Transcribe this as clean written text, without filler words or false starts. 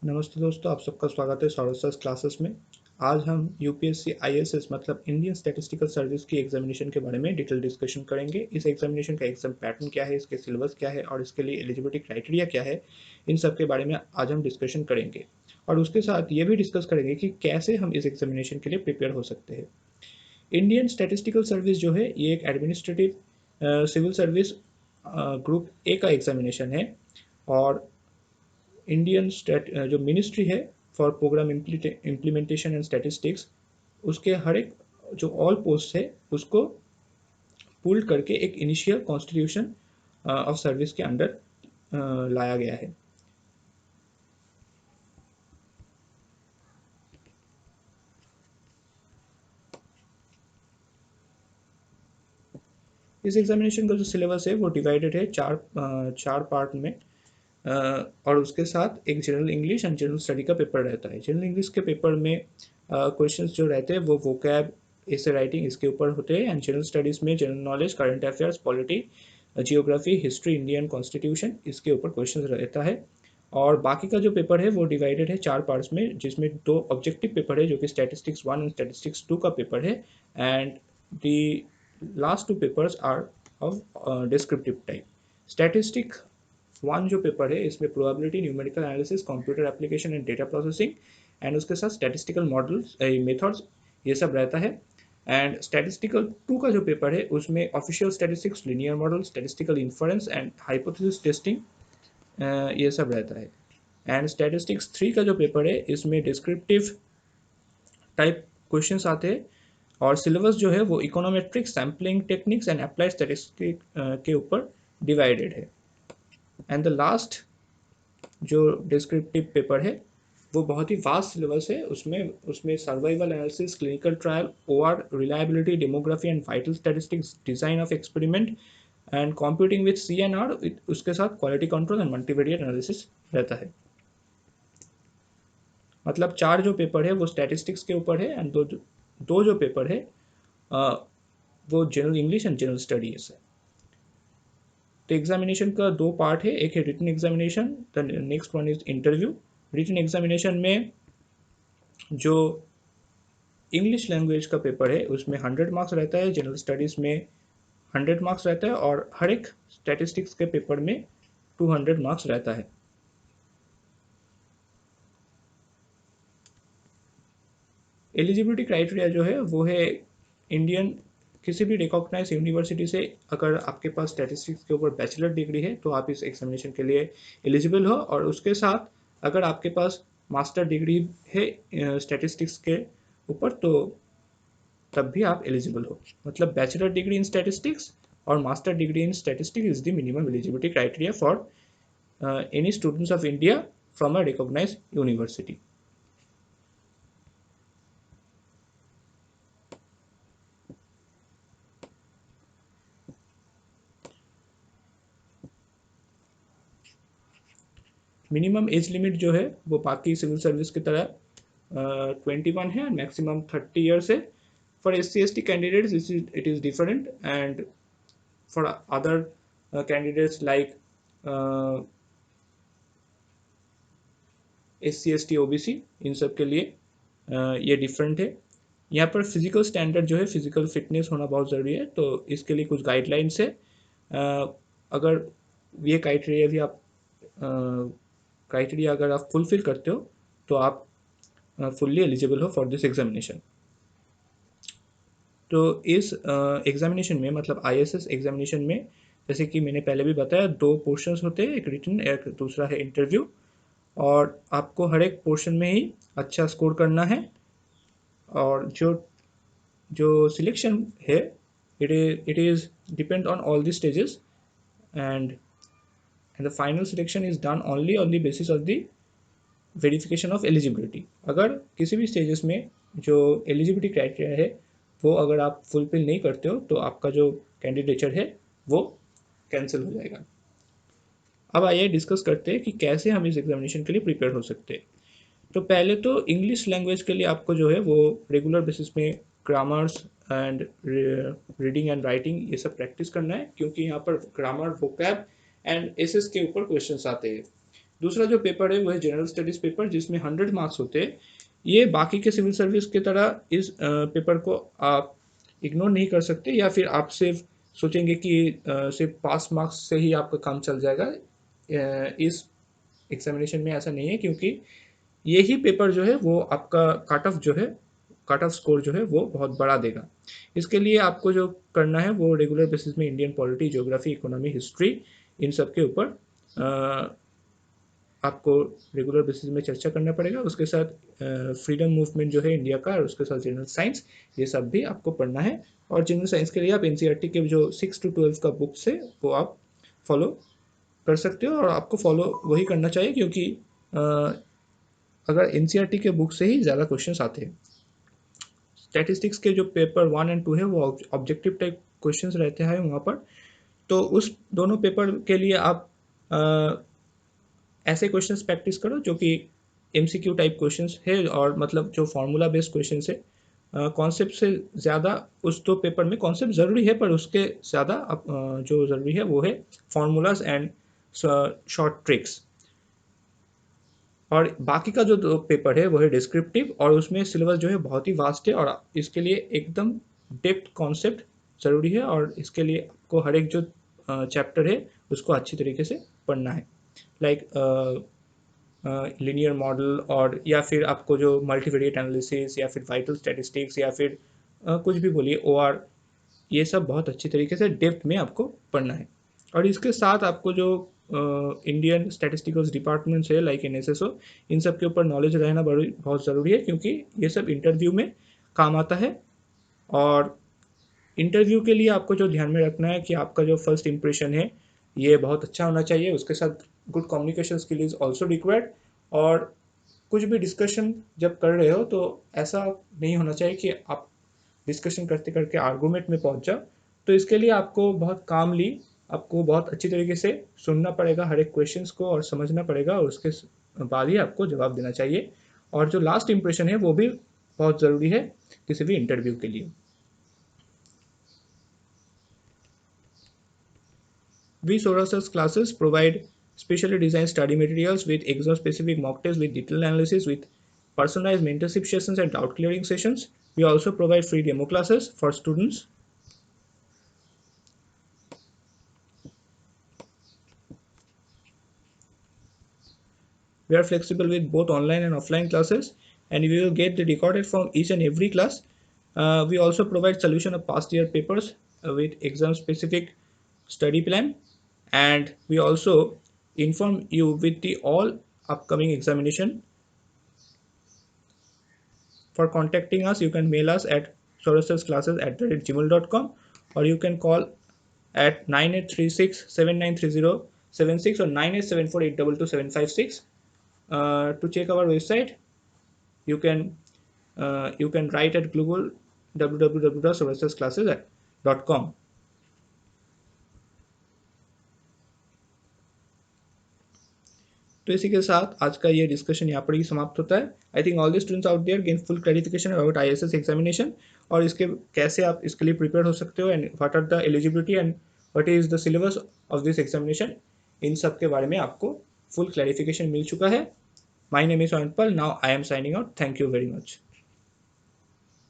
नमस्ते दोस्तों, आप सबका स्वागत है सौरभ सर क्लासेस में। आज हम यूपीएससी आईएसएस मतलब इंडियन स्टैटिस्टिकल सर्विस की एग्जामिनेशन के बारे में डिटेल डिस्कशन करेंगे। इस एग्जामिनेशन का एग्जाम पैटर्न क्या है, इसके सिलेबस क्या है और इसके लिए एलिजिबिलिटी क्राइटेरिया क्या है, इन सब के बारे में आज हम डिस्कशन करेंगे। और उसके साथ ये भी डिस्कस करेंगे कि कैसे हम इस एग्जामिनेशन के लिए प्रिपेयर हो सकते हैं। इंडियन स्टैटिस्टिकल सर्विस जो है ये एक administrative civil service group A का एग्जामिनेशन है। और इंडियन स्टेट जो मिनिस्ट्री है for programme implementation and statistics, उसके हर एक जो ऑल पोस्ट है उसको पुल करके एक इनिशियल कॉन्स्टिट्यूशन ऑफ सर्विस के अंडर लाया गया है। इस एग्जामिनेशन का जो सिलेबस है वो डिवाइडेड है चार पार्ट में। और उसके साथ एक general English and general study का पेपर रहता है। जनरल इंग्लिश के पेपर में क्वेश्चंस जो रहते हैं वो वोकैब, ऐसे राइटिंग इसके ऊपर होते हैं। एंड जनरल स्टडीज़ में general knowledge, current affairs, polity, geography, history, Indian constitution, इसके ऊपर क्वेश्चन रहता है। और बाकी का जो पेपर है वो डिवाइडेड है चार पार्ट्स में, जिसमें दो ऑब्जेक्टिव पेपर है जो कि स्टैटिस्टिक्स 1 एंड स्टैटिस्टिक्स 2 का पेपर है। And the last two papers are of descriptive type. Statistic 1 जो पेपर है इसमें probability, numerical analysis, computer application and data processing and उसके साथ स्टैटिस्टिकल मॉडल्स, मेथड्स, ये सब रहता है। एंड स्टैटिस्टिकल 2 का जो पेपर है उसमें official statistics, linear model, statistical inference and hypothesis testing, ये सब रहता है। एंड स्टैटिस्टिक्स 3 का जो पेपर है इसमें डिस्क्रिप्टिव टाइप क्वेश्चंस आते हैं। और सिलेबस जो है वो econometrics, sampling techniques and applied statistic के ऊपर डिवाइडेड है। एंड द लास्ट जो डिस्क्रिप्टिव पेपर है वो बहुत ही वास्ट सिलेबस है। उसमें survival analysis, clinical trial, OR, reliability, demography and vital statistics, design of experiment and computing with CNR, उसके साथ quality control and multivariate analysis रहता है। मतलब चार जो पेपर है वो स्टैटिस्टिक्स के ऊपर है। एंड दो जो पेपर है वो general English and general studies है। तो एग्जामिनेशन का दो पार्ट है, एक है written examination, the next one is interview. Written examination में जो इंग्लिश लैंग्वेज का पेपर है उसमें 100 मार्क्स रहता है, जनरल स्टडीज़ में 100 मार्क्स रहता है और हर एक स्टैटिस्टिक्स के पेपर में 200 मार्क्स रहता है। एलिजिबिलिटी क्राइटेरिया जो है वो है इंडियन किसी भी रिकॉग्नाइज यूनिवर्सिटी से अगर आपके पास स्टैटिस्टिक्स के ऊपर बैचलर डिग्री है तो आप इस एग्जामिनेशन के लिए एलिजिबल हो। और उसके साथ अगर आपके पास मास्टर डिग्री है स्टैटिस्टिक्स के ऊपर तो तब भी आप एलिजिबल हो। मतलब बैचलर डिग्री इन स्टैटिस्टिक्स और master degree in statistics is the minimum eligibility criteria for any students of India from a recognise university. Minimum age limit जो है वो बाकी सिविल सर्विस की तरह 21 है, मैक्सिमम 30 ईयर्स है। For SC/ST candidates it is different. And for other candidates like SC/ST OBC, इन सब के लिए ये डिफरेंट है। यहाँ पर फिजिकल स्टैंडर्ड जो है, फिजिकल फिटनेस होना बहुत ज़रूरी है, तो इसके लिए कुछ गाइडलाइंस है। अगर ये क्राइटेरिया अगर आप फुलफिल करते हो तो आप फुल्ली एलिजिबल हो फॉर दिस एग्जामिनेशन। तो इस एग्जामिनेशन में मतलब ISS एग्जामिनेशन में जैसे कि मैंने पहले भी बताया, दो पोर्शंस होते हैं, एक रिटन, एक दूसरा है इंटरव्यू। और आपको हर एक पोर्शन में ही अच्छा स्कोर करना है। और जो सिलेक्शन है it is depend on all the stages, and the final selection is done only on the basis of the verification of eligibility. अगर किसी भी स्टेजेस में जो एलिजिबिलिटी क्राइटेरिया है वो अगर आप फुलफिल नहीं करते हो तो आपका जो कैंडिडेचर है वो कैंसिल हो जाएगा। अब आइए डिस्कस करते हैं कि कैसे हम इस एग्जामिनेशन के लिए प्रिपेयर हो सकते हैं। तो पहले तो इंग्लिश लैंग्वेज के लिए आपको जो है वो रेगुलर बेसिस में grammars and reading and writing ये सब प्रैक्टिस करना है, क्योंकि यहाँ पर ग्रामर, वोकैब एंड एसएस के ऊपर क्वेश्चंस आते हैं। दूसरा जो पेपर है वो है जनरल स्टडीज पेपर, जिसमें 100 मार्क्स होते हैं। ये बाकी के सिविल सर्विस की तरह इस पेपर को आप इग्नोर नहीं कर सकते, या फिर आप सिर्फ सोचेंगे कि सिर्फ पास मार्क्स से ही आपका काम चल जाएगा। इस एग्जामिनेशन में ऐसा नहीं है, क्योंकि यही पेपर जो है वो आपका कट ऑफ स्कोर जो है वो बहुत बड़ा देगा। इसके लिए आपको जो करना है वो रेगुलर बेसिस में Indian polity, geography, economy, history, इन सब के ऊपर आपको रेगुलर बेसिस में चर्चा करना पड़ेगा। उसके साथ फ्रीडम मूवमेंट जो है इंडिया का, और उसके साथ जनरल साइंस, ये सब भी आपको पढ़ना है। और जनरल साइंस के लिए आप एनसीईआरटी के जो 6 to 12 का बुक्स है वो आप फॉलो कर सकते हो, और आपको फॉलो वही करना चाहिए, क्योंकि अगर एनसीईआरटी के बुक से ही ज़्यादा क्वेश्चंस आते हैं। स्टैटिस्टिक्स के जो पेपर 1 and 2 है वो ऑब्जेक्टिव टाइप क्वेश्चंस रहते हैं वहाँ पर। तो उस दोनों पेपर के लिए आप ऐसे क्वेश्चंस प्रैक्टिस करो जो कि एमसीक्यू टाइप क्वेश्चंस है, और मतलब जो फार्मूला बेस्ड क्वेश्चंस है। कॉन्सेप्ट से ज़्यादा उस दो पेपर में कॉन्सेप्ट ज़रूरी है, पर उसके ज़्यादा जो ज़रूरी है वो है फार्मूलाज एंड शॉर्ट ट्रिक्स। और बाकी का जो दो पेपर है वो है डिस्क्रिप्टिव, और उसमें सिलेबस जो है बहुत ही वास्ट है, और इसके लिए एकदम डेप्थ कॉन्सेप्ट ज़रूरी है, और इसके लिए आपको हर एक जो चैप्टर है उसको अच्छी तरीके से पढ़ना है। लाइक लिनियर मॉडल, और या फिर आपको जो मल्टीवेरिएट एनालिसिस, या फिर वाइटल स्टैटिस्टिक्स, या फिर कुछ भी बोलिए ओआर, ये सब बहुत अच्छी तरीके से डेप्थ में आपको पढ़ना है। और इसके साथ आपको जो इंडियन स्टैटिस्टिकल डिपार्टमेंट्स है लाइक एनएसएसओ, इन सब के ऊपर नॉलेज रहना बड़ी बहुत ज़रूरी है, क्योंकि ये सब इंटरव्यू में काम आता है। और इंटरव्यू के लिए आपको जो ध्यान में रखना है कि आपका जो फर्स्ट इंप्रेशन है ये बहुत अच्छा होना चाहिए, उसके साथ good communication skill is also required. और कुछ भी डिस्कशन जब कर रहे हो तो ऐसा नहीं होना चाहिए कि आप डिस्कशन करते करते आर्गूमेंट में पहुंच जाओ। तो इसके लिए आपको बहुत कामली, आपको बहुत अच्छी तरीके से सुनना पड़ेगा हर एक क्वेश्चंस को, और समझना पड़ेगा, और उसके बाद ही आपको जवाब देना चाहिए। और जो लास्ट इंप्रेशन है वो भी बहुत ज़रूरी है किसी भी इंटरव्यू के लिए। We Soros's classes provide specially designed study materials with exam-specific mock tests with detailed analysis, with personalized mentorship sessions and doubt clearing sessions. We also provide free demo classes for students. We are flexible with both online and offline classes, and we will get the recorded from each and every class. We also provide solution of past year papers with exam-specific study plan, and we also inform you with the all upcoming examination. For contacting us, you can mail us at soroselsclasses@gmail.com, or you can call at 9836 793076 or 9874822756. To check our website, you can write at Google www.soroselsclasses.com. तो इसी के साथ आज का ये discussion यहाँ पर ही समाप्त होता है। I think all the students out there gain full clarification about IAS examination, और इसके कैसे आप इसके लिए प्रिपेयर हो सकते हो, and what are the eligibility, and what is the syllabus of this examination. इन सब के बारे में आपको फुल क्लैरिफिकेशन मिल चुका है। My name is Anpal, now I am signing out. Thank you very much.